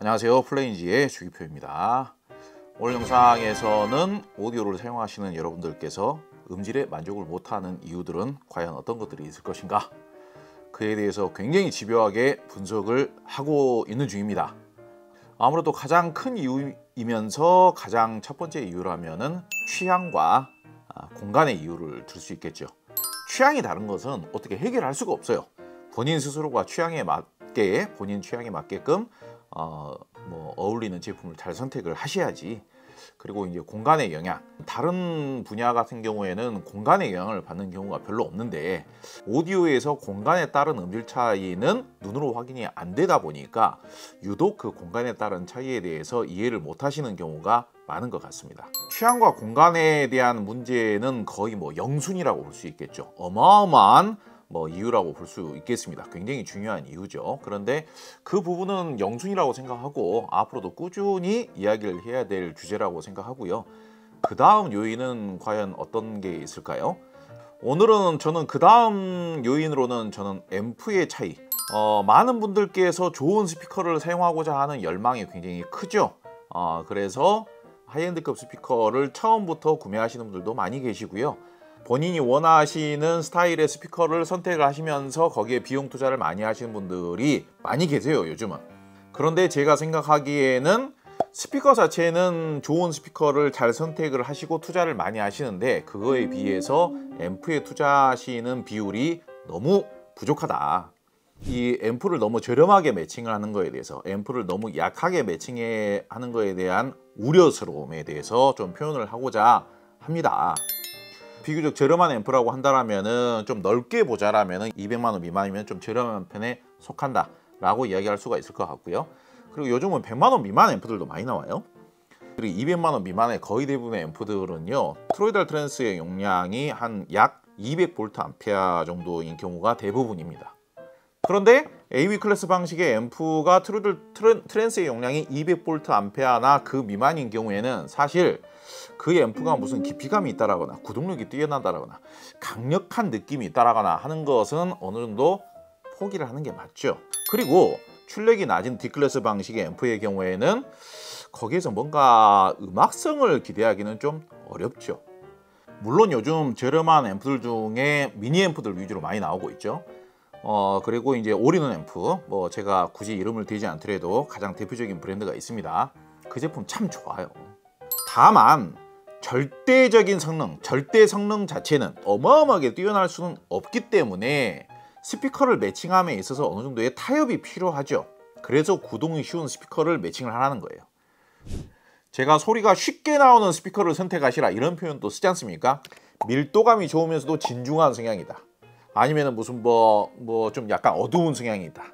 안녕하세요, 플레인지의 주기표입니다. 오늘 영상에서는 오디오를 사용하시는 여러분들께서 음질에 만족을 못하는 이유들은 과연 어떤 것들이 있을 것인가, 그에 대해서 굉장히 집요하게 분석을 하고 있는 중입니다. 아무래도 가장 큰 이유이면서 가장 첫 번째 이유라면은 취향과 공간의 이유를 들 수 있겠죠. 취향이 다른 것은 어떻게 해결할 수가 없어요. 본인 스스로가 취향에 맞게, 본인 취향에 맞게끔 어울리는 제품을 잘 선택을 하셔야지. 그리고 이제 공간의 영향, 다른 분야 같은 경우에는 공간의 영향을 받는 경우가 별로 없는데, 오디오에서 공간에 따른 음질 차이는 눈으로 확인이 안 되다 보니까 유독 그 공간에 따른 차이에 대해서 이해를 못 하시는 경우가 많은 것 같습니다. 취향과 공간에 대한 문제는 거의 영순이라고 볼 수 있겠죠. 어마어마한 이유라고 볼 수 있겠습니다. 굉장히 중요한 이유죠. 그런데 그 부분은 영순이라고 생각하고 앞으로도 꾸준히 이야기를 해야 될 주제라고 생각하고요. 그 다음 요인은 과연 어떤 게 있을까요? 오늘은 저는 그 다음 요인으로는 앰프의 차이, 많은 분들께서 좋은 스피커를 사용하고자 하는 열망이 굉장히 크죠. 그래서 하이엔드급 스피커를 처음부터 구매하시는 분들도 많이 계시고요. 본인이 원하시는 스타일의 스피커를 선택을 하시면서 거기에 비용 투자를 많이 하시는 분들이 많이 계세요, 요즘은. 그런데 제가 생각하기에는 스피커 자체는 좋은 스피커를 잘 선택을 하시고 투자를 많이 하시는데, 그거에 비해서 앰프에 투자하시는 비율이 너무 부족하다. 이 앰프를 너무 저렴하게 매칭을 하는 거에 대해서, 앰프를 너무 약하게 매칭하는 거에 대한 우려스러움에 대해서 좀 표현을 하고자 합니다. 비교적 저렴한 앰프라고 한다면은, 좀 넓게 보자라면은 200만 원 미만이면 좀 저렴한 편에 속한다 라고 이야기할 수가 있을 것 같고요. 그리고 요즘은 100만 원 미만 앰프들도 많이 나와요. 그리고 200만 원 미만의 거의 대부분의 앰프들은요, 트로이달 트랜스의 용량이 한 약 200V 정도인 경우가 대부분입니다. 그런데 AV 클래스 방식의 앰프가 트랜스의 용량이 200V나 그 미만인 경우에는 사실 그 앰프가 무슨 깊이감이 있다라거나 구동력이 뛰어나다라거나 강력한 느낌이 있다라거나 하는 것은 어느 정도 포기를 하는 게 맞죠. 그리고 출력이 낮은 D클래스 방식의 앰프의 경우에는 거기에서 뭔가 음악성을 기대하기는 좀 어렵죠. 물론 요즘 저렴한 앰프들 중에 미니 앰프들 위주로 많이 나오고 있죠. 그리고 이제 올인원 앰프, 제가 굳이 이름을 대지 않더라도 가장 대표적인 브랜드가 있습니다. 그 제품 참 좋아요. 다만 절대적인 성능, 절대 성능 자체는 어마어마하게 뛰어날 수는 없기 때문에 스피커를 매칭함에 있어서 어느 정도의 타협이 필요하죠. 그래서 구동이 쉬운 스피커를 매칭을 하라는 거예요. 제가 소리가 쉽게 나오는 스피커를 선택하시라 이런 표현도 쓰지 않습니까? 밀도감이 좋으면서도 진중한 성향이다. 아니면 무슨 좀 약간 어두운 성향이 있다,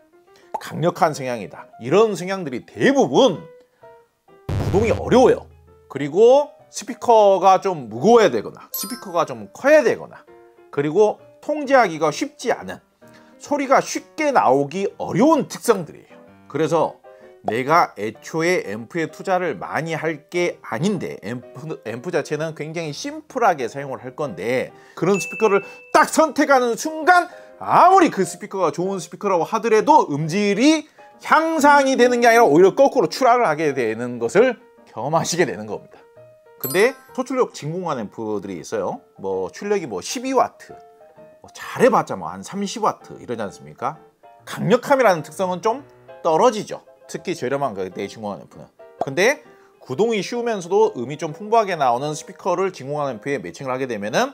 강력한 성향이다, 이런 성향들이 대부분 구동이 어려워요. 그리고 스피커가 좀 무거워야 되거나 스피커가 좀 커야 되거나, 그리고 통제하기가 쉽지 않은, 소리가 쉽게 나오기 어려운 특성들이에요. 그래서 내가 애초에 앰프에 투자를 많이 할 게 아닌데, 앰프 자체는 굉장히 심플하게 사용을 할 건데, 그런 스피커를 딱 선택하는 순간 아무리 그 스피커가 좋은 스피커라고 하더라도 음질이 향상이 되는 게 아니라 오히려 거꾸로 추락을 하게 되는 것을 경험하시게 되는 겁니다. 근데 소출력 진공관 앰프들이 있어요. 출력이 12W, 잘해봤자 한 30W 이러지 않습니까? 강력함이라는 특성은 좀 떨어지죠. 특히 저렴한 가격대의 진공관 앰프는. 근데 구동이 쉬우면서도 음이 좀 풍부하게 나오는 스피커를 진공관 앰프에 매칭을 하게 되면은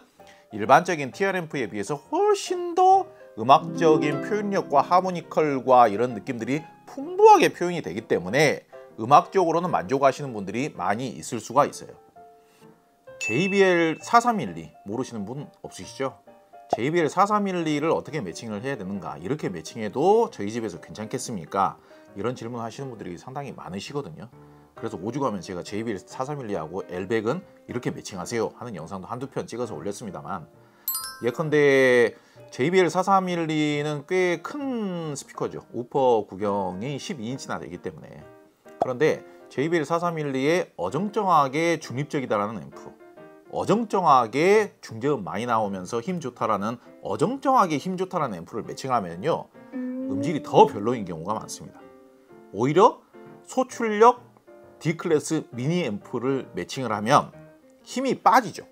일반적인 TR 앰프에 비해서 훨씬 더 음악적인 표현력과 하모니컬과 이런 느낌들이 풍부하게 표현이 되기 때문에 음악적으로는 만족하시는 분들이 많이 있을 수가 있어요. JBL 4312 모르시는 분 없으시죠? JBL 4312를 어떻게 매칭을 해야 되는가, 이렇게 매칭해도 저희 집에서 괜찮겠습니까? 이런 질문 하시는 분들이 상당히 많으시거든요. 그래서 오죽하면 제가 JBL 4312하고 L100은 이렇게 매칭하세요 하는 영상도 한두 편 찍어서 올렸습니다만, 예컨대 JBL 4312는 꽤 큰 스피커죠. 우퍼 구경이 12인치나 되기 때문에. 그런데 JBL 4312에 어정쩡하게 중립적이다라는 앰프, 어정쩡하게 중저음 많이 나오면서 힘 좋다라는, 어정쩡하게 힘 좋다라는 앰프를 매칭하면요, 음질이 더 별로인 경우가 많습니다. 오히려 소출력 D클래스 미니 앰프를 매칭을 하면 힘이 빠지죠.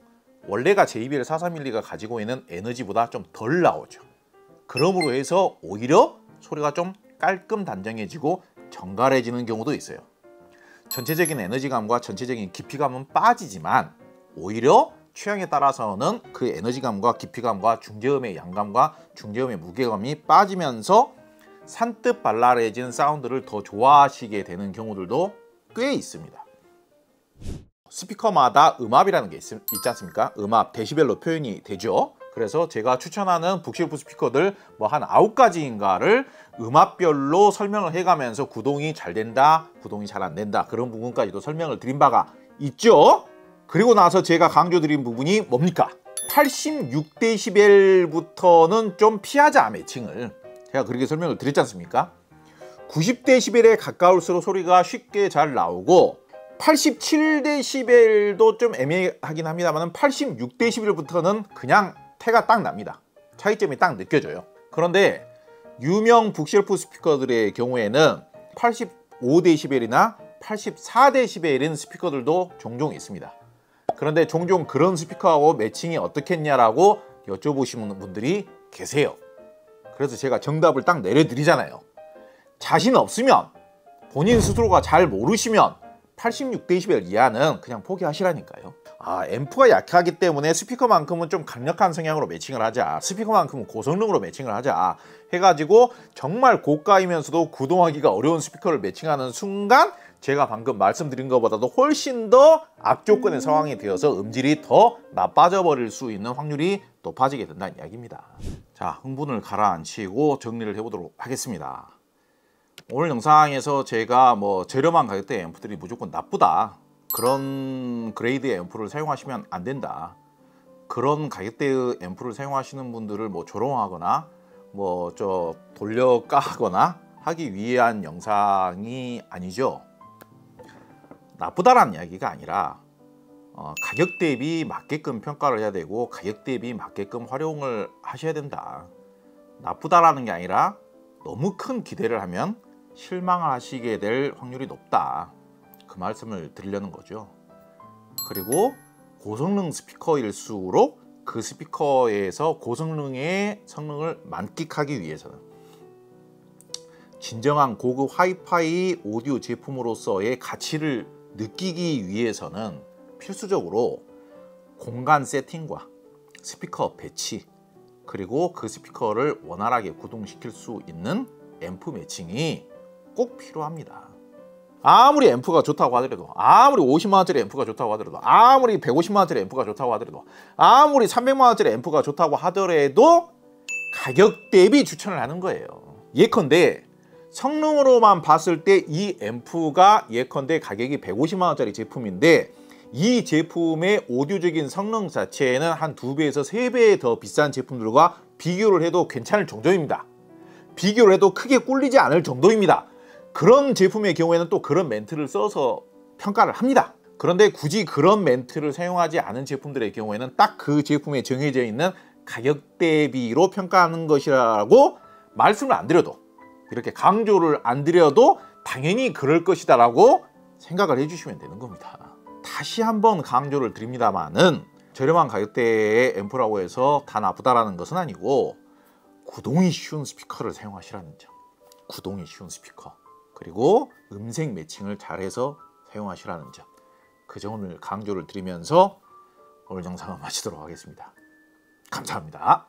원래가 JBL 4312가 가지고 있는 에너지보다 좀 덜 나오죠. 그러므로 해서 오히려 소리가 좀 깔끔 단정해지고 정갈해지는 경우도 있어요. 전체적인 에너지감과 전체적인 깊이감은 빠지지만 오히려 취향에 따라서는 그 에너지감과 깊이감과 중저음의 양감과 중저음의 무게감이 빠지면서 산뜻 발랄해진 사운드를 더 좋아하시게 되는 경우들도 꽤 있습니다. 스피커마다 음압이라는 게 있지 않습니까? 음압, 데시벨로 표현이 되죠. 그래서 제가 추천하는 북실프 스피커들 뭐 한 9가지인가를 음압별로 설명을 해가면서 구동이 잘 된다, 구동이 잘 안 된다, 그런 부분까지도 설명을 드린 바가 있죠. 그리고 나서 제가 강조드린 부분이 뭡니까? 86dB부터는 좀 피하자, 매칭을. 제가 그렇게 설명을 드렸지 않습니까? 90dB에 가까울수록 소리가 쉽게 잘 나오고 87dB도 좀 애매하긴 합니다만 86dB부터는 그냥 태가 딱 납니다. 차이점이 딱 느껴져요. 그런데 유명 북실프 스피커들의 경우에는 85dB이나 84dB인 스피커들도 종종 있습니다. 그런데 종종 그런 스피커하고 매칭이 어떻겠냐라고 여쭤보시는 분들이 계세요. 그래서 제가 정답을 딱 내려드리잖아요. 자신 없으면, 본인 스스로가 잘 모르시면 86dB 이하는 그냥 포기하시라니까요. 앰프가 약하기 때문에 스피커만큼은 좀 강력한 성향으로 매칭을 하자, 스피커만큼은 고성능으로 매칭을 하자 해가지고 정말 고가이면서도 구동하기가 어려운 스피커를 매칭하는 순간 제가 방금 말씀드린 것보다도 훨씬 더 악조건의 상황이 되어서 음질이 더 나빠져 버릴 수 있는 확률이 높아지게 된다는 이야기입니다. 자, 흥분을 가라앉히고 정리를 해보도록 하겠습니다. 오늘 영상에서 제가 뭐 저렴한 가격대 앰프들이 무조건 나쁘다, 그런 그레이드의 앰프를 사용하시면 안 된다, 그런 가격대의 앰프를 사용하시는 분들을 뭐 조롱하거나 뭐 돌려 까거나 하기 위한 영상이 아니죠. 나쁘다라는 이야기가 아니라 가격 대비 맞게끔 평가를 해야 되고 가격 대비 맞게끔 활용을 하셔야 된다. 나쁘다라는 게 아니라 너무 큰 기대를 하면 실망을 하시게 될 확률이 높다, 그 말씀을 드리려는 거죠. 그리고 고성능 스피커일수록 그 스피커에서 고성능의 성능을 만끽하기 위해서는, 진정한 고급 하이파이 오디오 제품으로서의 가치를 느끼기 위해서는 필수적으로 공간 세팅과 스피커 배치, 그리고 그 스피커를 원활하게 구동시킬 수 있는 앰프 매칭이 꼭 필요합니다. 아무리 앰프가 좋다고 하더라도, 아무리 50만원짜리 앰프가 좋다고 하더라도, 아무리 150만원짜리 앰프가 좋다고 하더라도, 아무리 300만원짜리 앰프가 좋다고 하더라도 가격 대비 추천을 하는 거예요. 예컨대 성능으로만 봤을 때 이 앰프가 예컨대 가격이 150만원짜리 제품인데 이 제품의 오디오적인 성능 자체는 한 2배에서 3배 더 비싼 제품들과 비교를 해도 괜찮을 정도입니다. 비교를 해도 크게 꿀리지 않을 정도입니다. 그런 제품의 경우에는 또 그런 멘트를 써서 평가를 합니다. 그런데 굳이 그런 멘트를 사용하지 않은 제품들의 경우에는 딱 그 제품에 정해져 있는 가격 대비로 평가하는 것이라고 말씀을 안 드려도, 이렇게 강조를 안 드려도 당연히 그럴 것이다 라고 생각을 해주시면 되는 겁니다. 다시 한번 강조를 드립니다만은 저렴한 가격대의 앰프라고 해서 다 나쁘다라는 것은 아니고 구동이 쉬운 스피커를 사용하시라는 점, 구동이 쉬운 스피커, 그리고 음색 매칭을 잘해서 사용하시라는 점, 그 점을 강조를 드리면서 오늘 영상을 마치도록 하겠습니다. 감사합니다.